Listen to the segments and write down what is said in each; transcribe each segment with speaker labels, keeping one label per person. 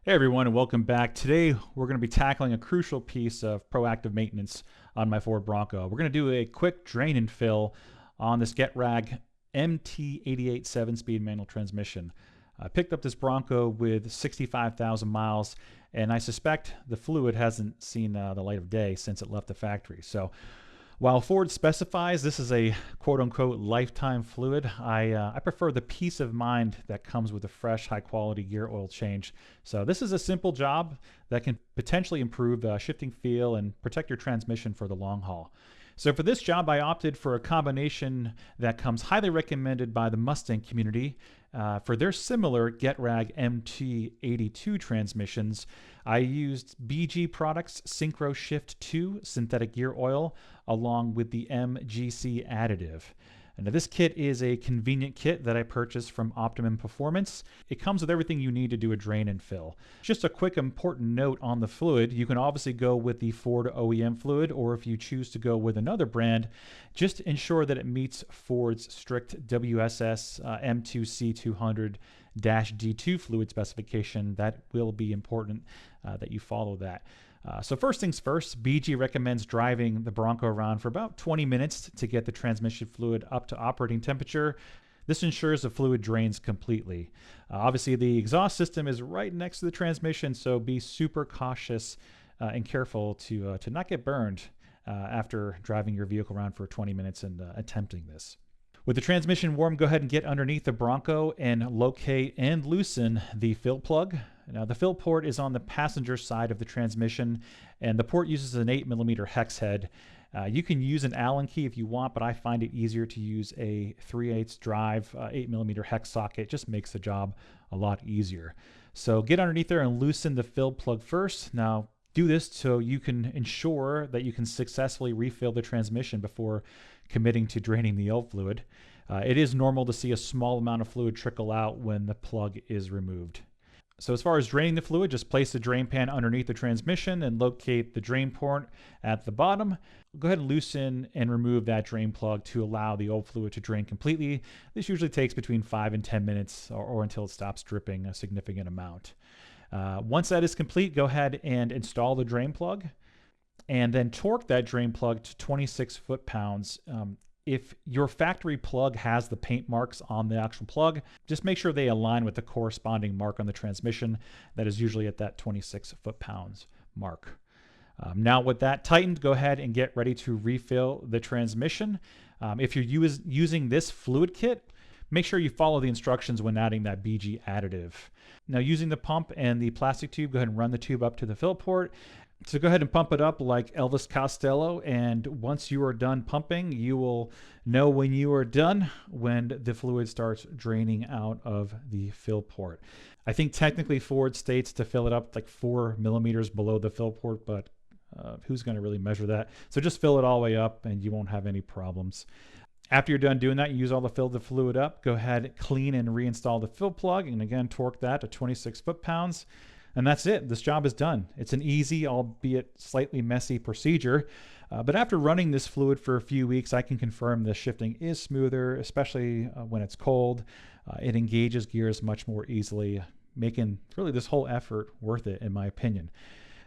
Speaker 1: Hey everyone, and welcome back. Today we're going to be tackling a crucial piece of proactive maintenance on my Ford Bronco. We're going to do a quick drain and fill on this Getrag MT88 7-speed manual transmission. I picked up this Bronco with 65,000 miles, and I suspect the fluid hasn't seen the light of day since it left the factory. So while Ford specifies this is a quote-unquote lifetime fluid, I prefer the peace of mind that comes with a fresh, high-quality gear oil change. So this is a simple job that can potentially improve the shifting feel and protect your transmission for the long haul. So for this job, I opted for a combination that comes highly recommended by the Mustang community. For their similar Getrag MT82 transmissions, I used BG Products Synchro Shift 2 synthetic gear oil along with the MGC additive. Now this kit is a convenient kit that I purchased from Optimum Performance. It comes with everything you need to do a drain and fill. Just a quick important note on the fluid, you can obviously go with the Ford OEM fluid, or if you choose to go with another brand, just ensure that it meets Ford's strict WSS M2C200-D2 fluid specification. That will be important that you follow that. So first things first, BG recommends driving the Bronco around for about 20 minutes to get the transmission fluid up to operating temperature. This ensures the fluid drains completely. Obviously, the exhaust system is right next to the transmission, so be super cautious and careful to not get burned after driving your vehicle around for 20 minutes and attempting this. With the transmission warm, go ahead and get underneath the Bronco and locate and loosen the fill plug. Now the fill port is on the passenger side of the transmission, and the port uses an 8mm hex head. You can use an Allen key if you want, but I find it easier to use a 3/8 drive 8mm hex socket. It just makes the job a lot easier. So get underneath there and loosen the fill plug first. Now do this so you can ensure that you can successfully refill the transmission before committing to draining the oil fluid. It is normal to see a small amount of fluid trickle out when the plug is removed. So as far as draining the fluid, just place the drain pan underneath the transmission and locate the drain port at the bottom. Go ahead and loosen and remove that drain plug to allow the oil fluid to drain completely. This usually takes between 5 and 10 minutes or until it stops dripping a significant amount. Once that is complete, go ahead and install the drain plug and then torque that drain plug to 26 foot-pounds. If your factory plug has the paint marks on the actual plug, just make sure they align with the corresponding mark on the transmission that is usually at that 26 foot-pounds mark. Now with that tightened, go ahead and get ready to refill the transmission. If you're using this fluid kit, make sure you follow the instructions when adding that BG additive. Now using the pump and the plastic tube, go ahead and run the tube up to the fill port. So go ahead and pump it up like Elvis Costello, and once you are done pumping, you will know when you are done when the fluid starts draining out of the fill port. I think technically Ford states to fill it up like 4 millimeters below the fill port, but who's going to really measure that? So just fill it all the way up and you won't have any problems. After you're done doing that, you use all the fill the fluid up, go ahead, clean and reinstall the fill plug, and again, torque that to 26 foot-pounds. And that's it. This job is done. It's an easy, albeit slightly messy procedure. But after running this fluid for a few weeks, I can confirm the shifting is smoother, especially when it's cold. It engages gears much more easily, making really this whole effort worth it, in my opinion.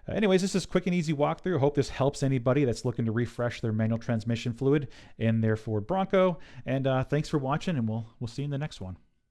Speaker 1: Anyways, this is a quick and easy walkthrough. I hope this helps anybody that's looking to refresh their manual transmission fluid in their Ford Bronco. And thanks for watching, and we'll see you in the next one.